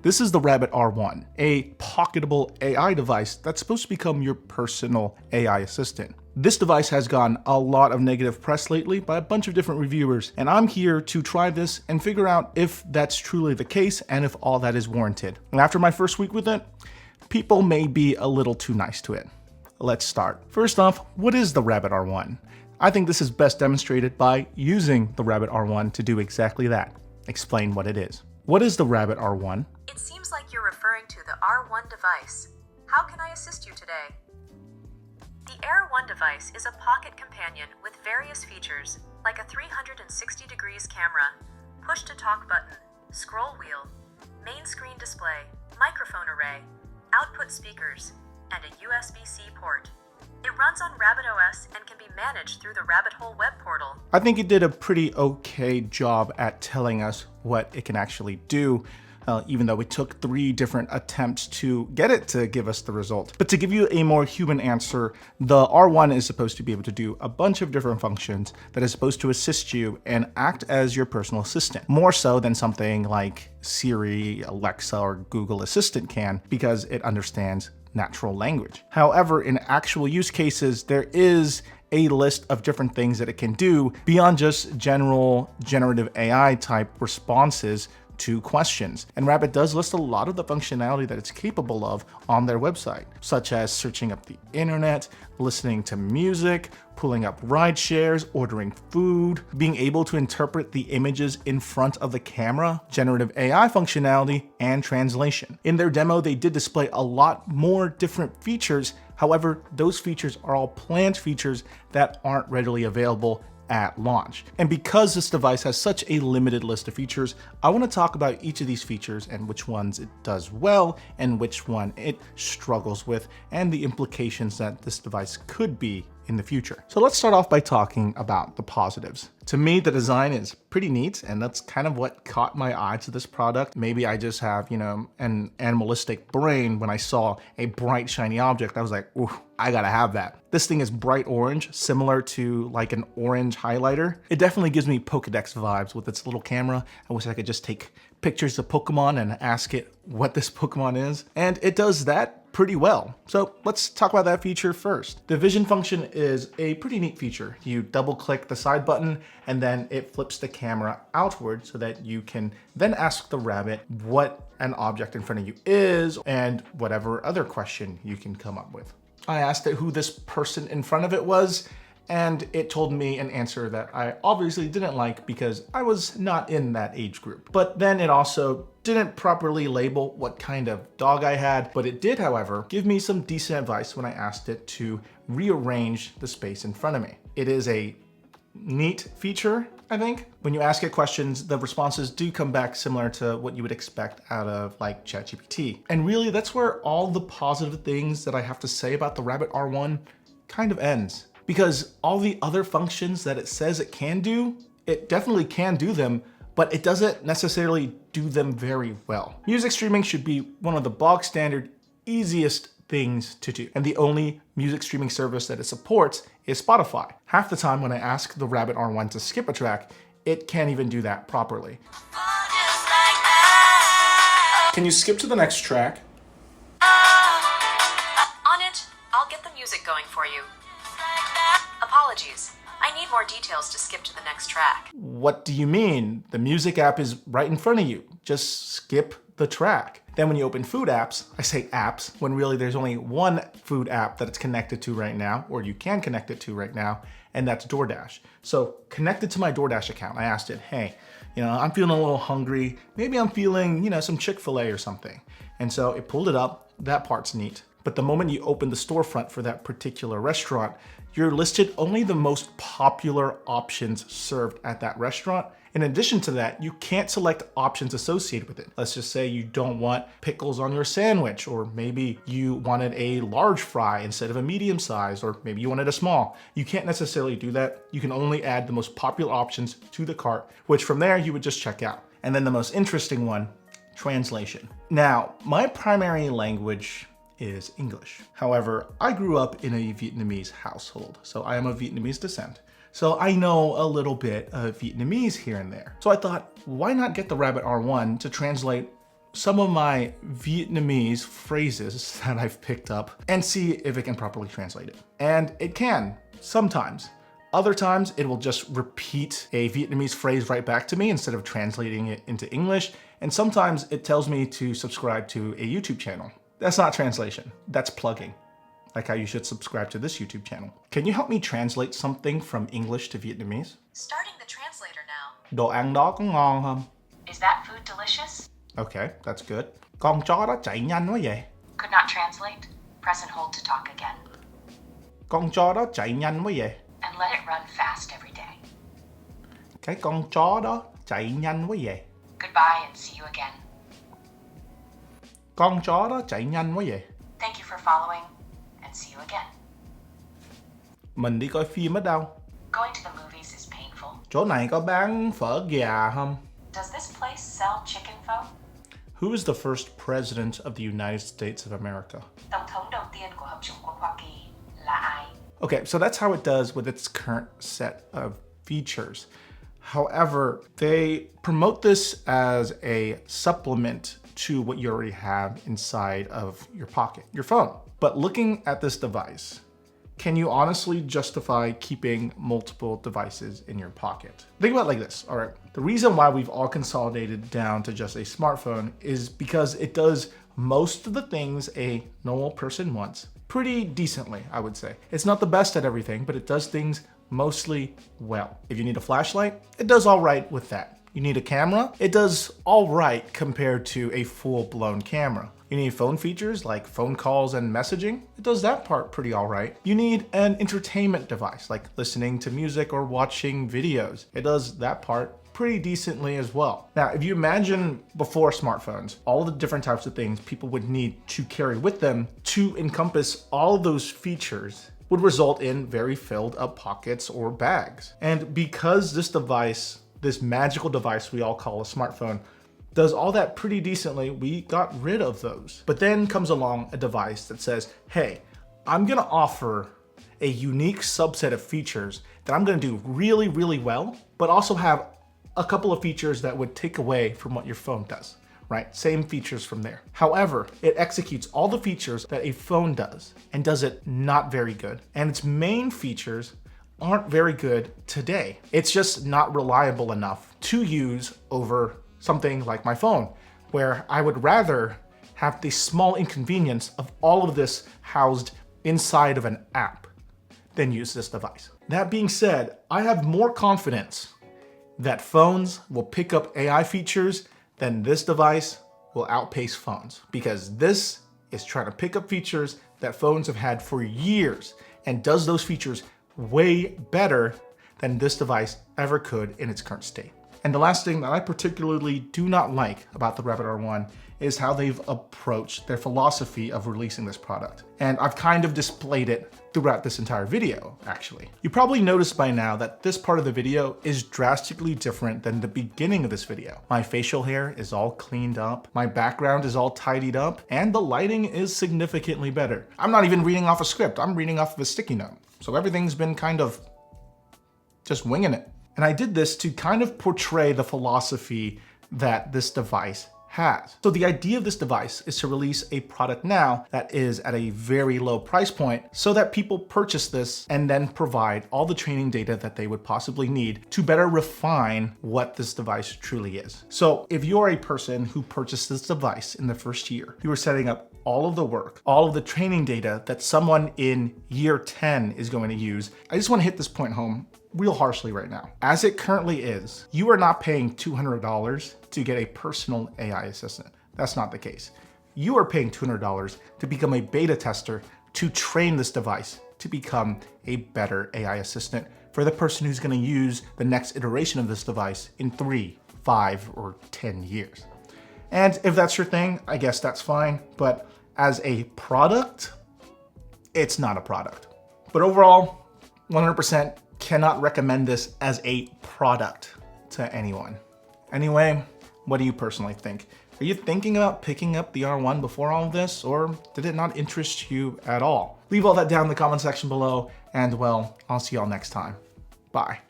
This is the Rabbit R1, a pocketable AI device that's supposed to become your personal AI assistant. This device has gotten a lot of negative press lately by a bunch of different reviewers, and I'm here to try this and figure out if that's truly the case and if all that is warranted. And after my first week with it, people may be a little too nice to it. Let's start. First off, what is the Rabbit R1? I think this is best demonstrated by using the Rabbit R1 to do exactly that. Explain what it is. What is the Rabbit R1? It seems like you're referring to the R1 device. How can I assist you today? The R1 device is a pocket companion with various features like a 360 degrees camera, push-to-talk button, scroll wheel, main screen display, microphone array, output speakers, and a USB-C port. It runs on Rabbit OS and can be managed through the Rabbit Hole web portal. I think it did a pretty okay job at telling us what it can actually do, even though it took 3 different attempts to get it to give us the result. But to give you a more human answer, the R1 is supposed to be able to do a bunch of different functions that is supposed to assist you and act as your personal assistant, more so than something like Siri, Alexa, or Google Assistant can, because it understands natural language. However, in actual use cases, there is a list of different things that it can do beyond just general generative AI type responses to questions. And Rabbit does list a lot of the functionality that it's capable of on their website, such as searching up the internet, listening to music, pulling up ride shares, ordering food, being able to interpret the images in front of the camera, generative AI functionality, and translation. In their demo, they did display a lot more different features. However, those features are all planned features that aren't readily available at launch. And because this device has such a limited list of features, I want to talk about each of these features and which ones it does well and which one it struggles with, and the implications that this device could be in the future. So let's start off by talking about the positives. To me, the design is pretty neat, and that's kind of what caught my eye to this product. Maybe I just have, an animalistic brain. When I saw a bright, shiny object, I was like, ooh, I gotta have that. This thing is bright orange, similar to like an orange highlighter. It definitely gives me Pokedex vibes with its little camera. I wish I could just take pictures of Pokemon and ask it what this Pokemon is. And it does that pretty well. So let's talk about that feature first. The vision function is a pretty neat feature. You double click the side button and then it flips the camera outward so that you can then ask the Rabbit what an object in front of you is and whatever other question you can come up with. I asked it who this person in front of it was, and it told me an answer that I obviously didn't like because I was not in that age group. But then it also didn't properly label what kind of dog I had, but it did, however, give me some decent advice when I asked it to rearrange the space in front of me. It is a neat feature, I think. When you ask it questions, the responses do come back similar to what you would expect out of like ChatGPT. And really, that's where all the positive things that I have to say about the Rabbit R1 kind of ends. Because all the other functions that it says it can do, it definitely can do them, but it doesn't necessarily do them very well. Music streaming should be one of the bog standard, easiest things to do. And the only music streaming service that it supports is Spotify. Half the time when I ask the Rabbit R1 to skip a track, it can't even do that properly. Can you skip to the next track? On it, I'll get the music going for you. Apologies. I need more details to skip to the next track. What do you mean? The music app is right in front of you. Just skip the track. Then when you open food apps, I say apps, when really there's only one food app that it's connected to right now, or you can connect it to right now, and that's DoorDash. So connected to my DoorDash account, I asked it, hey, I'm feeling a little hungry. Maybe I'm feeling, some Chick-fil-A or something. And so it pulled it up. That part's neat. But the moment you open the storefront for that particular restaurant, you're listed only the most popular options served at that restaurant. In addition to that, you can't select options associated with it. Let's just say you don't want pickles on your sandwich, or maybe you wanted a large fry instead of a medium size, or maybe you wanted a small. You can't necessarily do that. You can only add the most popular options to the cart, which from there you would just check out. And then the most interesting one, translation. Now, my primary language is English. However, I grew up in a Vietnamese household, so I am of Vietnamese descent. So I know a little bit of Vietnamese here and there. So I thought, why not get the Rabbit R1 to translate some of my Vietnamese phrases that I've picked up and see if it can properly translate it. And it can, sometimes. Other times it will just repeat a Vietnamese phrase right back to me instead of translating it into English. And sometimes it tells me to subscribe to a YouTube channel. That's not translation, that's plugging. Like how you should subscribe to this YouTube channel. Can you help me translate something from English to Vietnamese? Starting the translator now. Đồ ăn đó có ngon không? Is that food delicious? Okay, that's good. Con chó đó chạy nhanh quá vậy. Could not translate. Press and hold to talk again. Con chó đó chạy nhanh quá vậy. And let it run fast every day. Cái con chó đó chạy nhanh quá vậy. Goodbye and see you again. Con chó đó chạy nhanh quá vậy. Thank you for following and see you again. Mình đi coi phim ở đâu? Going to the movies is painful. Chỗ này có bán phở gà không? Does this place sell chicken pho? Who is the first president of the United States of America? Tổng thống đầu tiên của Hợp chủng quốc Hoa Kỳ là ai? Okay, so that's how it does with its current set of features. However, they promote this as a supplement to what you already have inside of your pocket, your phone. But looking at this device, can you honestly justify keeping multiple devices in your pocket? Think about it like this, all right? The reason why we've all consolidated down to just a smartphone is because it does most of the things a normal person wants pretty decently, I would say. It's not the best at everything, but it does things mostly well. If you need a flashlight, it does all right with that. You need a camera, it does all right compared to a full-blown camera. You need phone features like phone calls and messaging, it does that part pretty all right. You need an entertainment device like listening to music or watching videos, it does that part pretty decently as well. Now, if you imagine before smartphones, all the different types of things people would need to carry with them to encompass all of those features would result in very filled up pockets or bags. And because this device, this magical device we all call a smartphone, does all that pretty decently, we got rid of those. But then comes along a device that says, hey, I'm gonna offer a unique subset of features that I'm gonna do really, really well, but also have a couple of features that would take away from what your phone does, right? Same features from there. However, it executes all the features that a phone does and does it not very good. And its main features aren't very good today. It's just not reliable enough to use over something like my phone, where I would rather have the small inconvenience of all of this housed inside of an app than use this device. That being said, I have more confidence that phones will pick up AI features than this device will outpace phones, because this is trying to pick up features that phones have had for years and does those features way better than this device ever could in its current state. And the last thing that I particularly do not like about the Rabbit R1 is how they've approached their philosophy of releasing this product. And I've kind of displayed it throughout this entire video, actually. You probably noticed by now that this part of the video is drastically different than the beginning of this video. My facial hair is all cleaned up, my background is all tidied up, and the lighting is significantly better. I'm not even reading off a script, I'm reading off of a sticky note. So everything's been kind of just winging it. And I did this to kind of portray the philosophy that this device has. So the idea of this device is to release a product now that is at a very low price point so that people purchase this and then provide all the training data that they would possibly need to better refine what this device truly is. So if you're a person who purchased this device in the first year, you are setting up all of the work, all of the training data that someone in year 10 is going to use. I just want to hit this point home real harshly right now. As it currently is, you are not paying $200 to get a personal AI assistant. That's not the case. You are paying $200 to become a beta tester to train this device to become a better AI assistant for the person who's going to use the next iteration of this device in 3, 5, or 10 years. And if that's your thing, I guess that's fine. But as a product, it's not a product. But overall, 100% cannot recommend this as a product to anyone. Anyway, what do you personally think? Are you thinking about picking up the R1 before all of this, or did it not interest you at all? Leave all that down in the comment section below, and well, I'll see y'all next time. Bye.